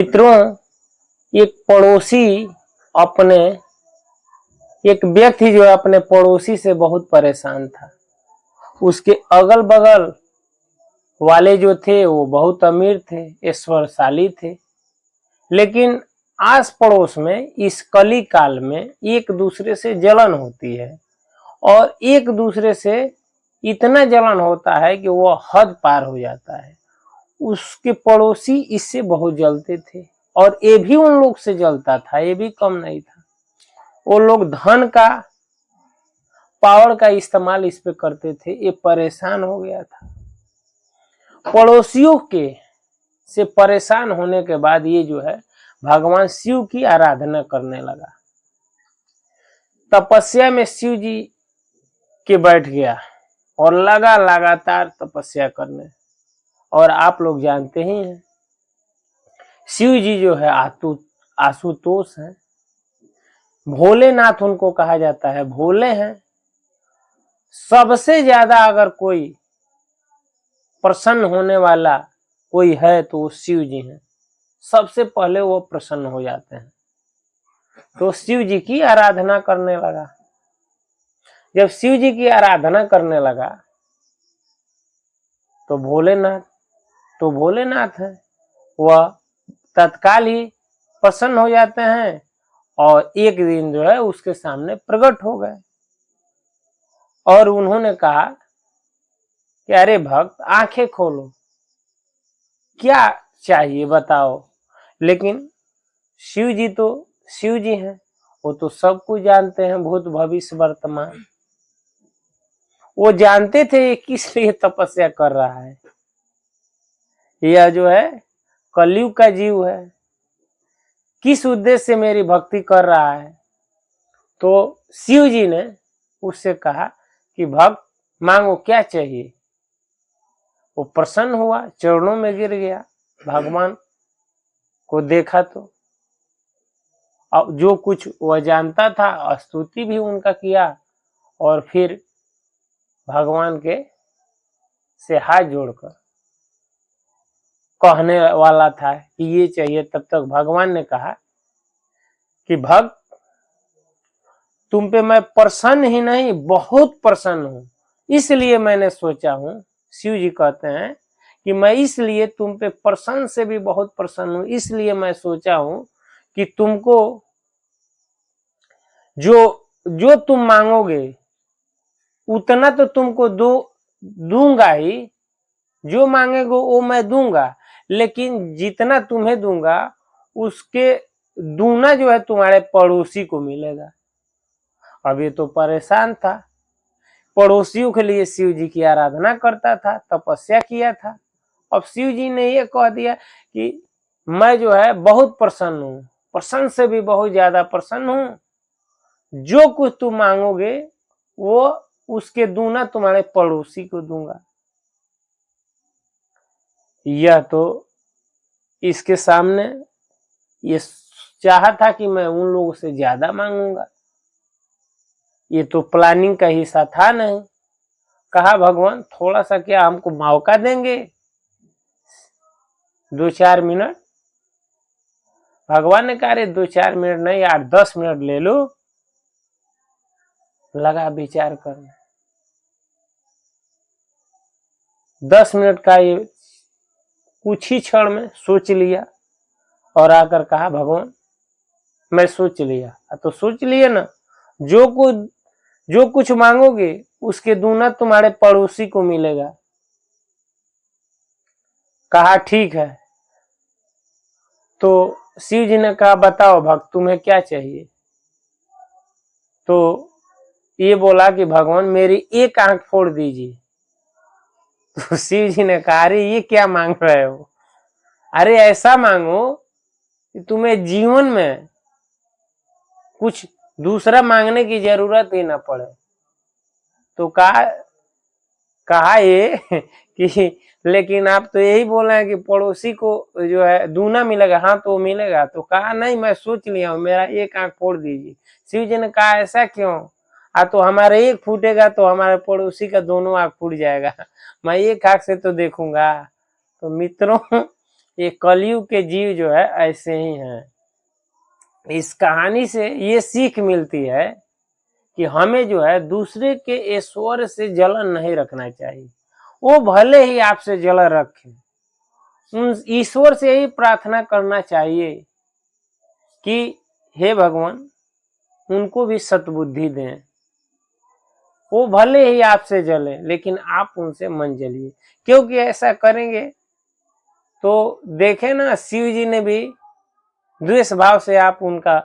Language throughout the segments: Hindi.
मित्रों, एक पड़ोसी अपने एक व्यक्ति जो है अपने पड़ोसी से बहुत परेशान था। उसके अगल बगल वाले जो थे वो बहुत अमीर थे, ऐश्वर्यशाली थे, लेकिन आस पड़ोस में इस कली काल में एक दूसरे से जलन होती है और एक दूसरे से इतना जलन होता है कि वो हद पार हो जाता है। उसके पड़ोसी इससे बहुत जलते थे और ये भी उन लोग से जलता था, ये भी कम नहीं था। वो लोग धन का, पावर का इस्तेमाल इस पे करते थे। ये परेशान हो गया था। पड़ोसियों के से परेशान होने के बाद ये जो है भगवान शिव की आराधना करने लगा। तपस्या में शिव जी के बैठ गया और लगा लगातार तपस्या करने। और आप लोग जानते ही हैं शिव जी जो है आशुतोष है, भोलेनाथ उनको कहा जाता है, भोले हैं। सबसे ज्यादा अगर कोई प्रसन्न होने वाला कोई है तो वो शिव जी हैं। सबसे पहले वो प्रसन्न हो जाते हैं। तो शिव जी की आराधना करने लगा। जब शिव जी की आराधना करने लगा तो भोलेनाथ है, वह तत्काल ही प्रसन्न हो जाते हैं और एक दिन जो है उसके सामने प्रकट हो गए और उन्होंने कहा कि अरे भक्त, आंखें खोलो, क्या चाहिए बताओ। लेकिन शिव जी तो शिव जी हैं, वो तो सब कुछ जानते हैं, भूत भविष्य वर्तमान। वो जानते थे ये किस लिए तपस्या कर रहा है। यह जो है कलयुग का जीव है, किस उद्देश्य से मेरी भक्ति कर रहा है। तो शिव जी ने उससे कहा कि भक्त मांगो, क्या चाहिए। वो प्रसन्न हुआ, चरणों में गिर गया, भगवान को देखा तो अब जो कुछ वह जानता था स्तुति भी उनका किया और फिर भगवान के से हाथ जोड़कर कहने वाला था कि ये चाहिए। तब तक भगवान ने कहा कि भक्त, तुम पे मैं प्रसन्न ही नहीं बहुत प्रसन्न हूं, इसलिए मैंने सोचा हूं। शिव जी कहते हैं कि मैं इसलिए तुम पे प्रसन्न से भी बहुत प्रसन्न हूं, इसलिए मैं सोचा हूं कि तुमको जो तुम मांगोगे उतना तो तुमको दूंगा ही। जो मांगेगे वो मैं दूंगा, लेकिन जितना तुम्हें दूंगा उसके दूना जो है तुम्हारे पड़ोसी को मिलेगा। अब ये तो परेशान था, पड़ोसियों के लिए शिव जी की आराधना करता था, तपस्या किया था। अब शिव जी ने ये कह दिया कि मैं जो है बहुत प्रसन्न हूं, प्रसन्न से भी बहुत ज्यादा प्रसन्न हूं, जो कुछ तुम मांगोगे वो उसके दूना तुम्हारे पड़ोसी को दूंगा। यह तो इसके सामने ये चाहा था कि मैं उन लोगों से ज्यादा मांगूंगा, ये तो प्लानिंग का हिस्सा था नहीं। कहा भगवान थोड़ा सा क्या हमको मौका देंगे, 2-4 मिनट। भगवान ने कहा अरे 2-4 मिनट नहीं, 8-10 मिनट ले लो। लगा विचार करने, 10 मिनट का ये कुछ ही क्षण में सोच लिया और आकर कहा भगवान मैं सोच लिया। तो सोच लिए ना, जो कुछ मांगोगे उसके दूना तुम्हारे पड़ोसी को मिलेगा। कहा ठीक है। तो शिव जी ने कहा बताओ भक्त तुम्हें क्या चाहिए। तो ये बोला कि भगवान मेरी एक आंख फोड़ दीजिए। तो शिव जी ने कहा अरे ये क्या मांग रहे हो, अरे ऐसा मांगो कि तुम्हें जीवन में कुछ दूसरा मांगने की जरूरत ही ना पड़े। तो कहा ये कि लेकिन आप तो यही बोल रहे हैं कि पड़ोसी को जो है दूना मिलेगा। हाँ तो मिलेगा। तो कहा नहीं मैं सोच लिया हूँ, मेरा एक आंख फोड़ दीजिए। शिव जी ने कहा ऐसा क्यों। तो हमारा एक फूटेगा तो हमारे पड़ोसी का दोनों आंख फूट जाएगा, मैं एक आंख से तो देखूंगा। तो मित्रों ये कलयुग के जीव जो है ऐसे ही हैं। इस कहानी से ये सीख मिलती है कि हमें जो है दूसरे के ऐश्वर्य से जलन नहीं रखना चाहिए। वो भले ही आपसे जलन रखें, उन ईश्वर से ही प्रार्थना करना चाहिए कि हे भगवान उनको भी सद्बुद्धि दें। वो भले ही आपसे जले लेकिन आप उनसे मन जलिए, क्योंकि ऐसा करेंगे तो देखे ना, शिव जी ने भी द्वेष भाव से आप उनका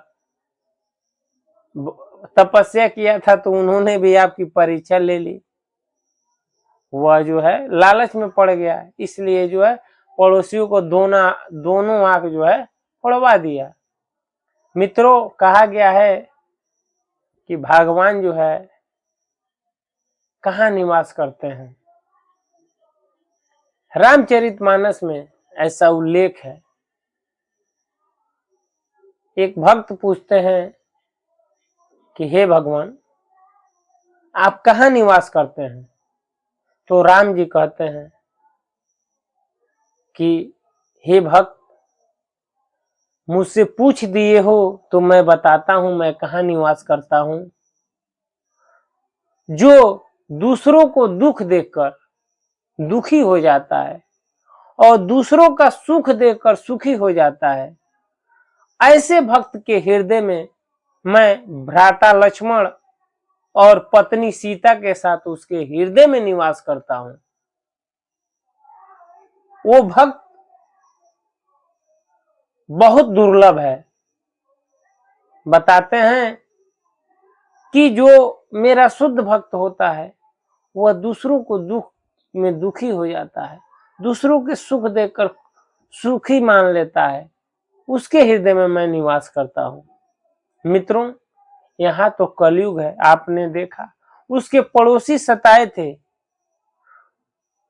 तपस्या किया था तो उन्होंने भी आपकी परीक्षा ले ली। वह जो है लालच में पड़ गया, इसलिए जो है पड़ोसियों को दोनों आंख जो है फोड़वा दिया। मित्रों, कहा गया है कि भगवान जो है कहाँ निवास करते हैं। रामचरितमानस में ऐसा उल्लेख है। एक भक्त पूछते हैं कि हे भगवान आप कहाँ निवास करते हैं, तो राम जी कहते हैं कि हे भक्त मुझसे पूछ दिए हो तो मैं बताता हूं मैं कहाँ निवास करता हूं। जो दूसरों को दुख देखकर दुखी हो जाता है और दूसरों का सुख देखकर सुखी हो जाता है, ऐसे भक्त के हृदय में मैं भ्राता लक्ष्मण और पत्नी सीता के साथ उसके हृदय में निवास करता हूं। वो भक्त बहुत दुर्लभ है। बताते हैं कि जो मेरा शुद्ध भक्त होता है वह दूसरों को दुख में दुखी हो जाता है, दूसरों के सुख देखकर सुखी मान लेता है, उसके हृदय में मैं निवास करता हूं। मित्रों, यहाँ तो कलयुग है। आपने देखा उसके पड़ोसी सताए थे,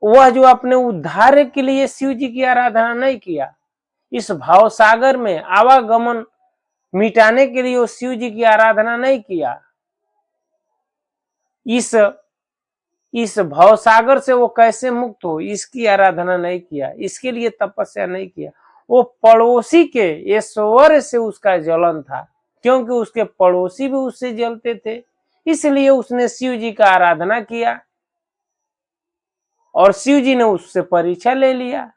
वह जो अपने उद्धार के लिए शिव जी की आराधना नहीं किया, इस भाव सागर में आवागमन मिटाने के लिए वो शिव जी की आराधना नहीं किया, इस भाव सागर से वो कैसे मुक्त हो, इसकी आराधना नहीं किया, इसके लिए तपस्या नहीं किया। वो पड़ोसी के ऐश्वर्य से उसका जलन था, क्योंकि उसके पड़ोसी भी उससे जलते थे, इसलिए उसने शिव जी का आराधना किया और शिव जी ने उससे परीक्षा ले लिया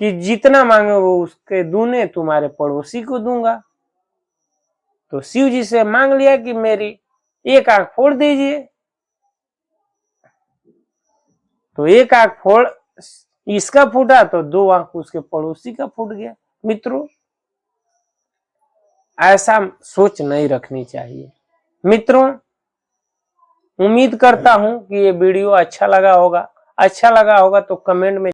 कि जितना मांगे वो उसके दूने तुम्हारे पड़ोसी को दूंगा। तो शिव जी से मांग लिया कि मेरी एक आंख फोड़ दीजिए, तो एक आंख फोड़ इसका फूटा तो दो आंख उसके पड़ोसी का फूट गया। मित्रों, ऐसा सोच नहीं रखनी चाहिए। मित्रों, उम्मीद करता हूं कि ये वीडियो अच्छा लगा होगा तो कमेंट में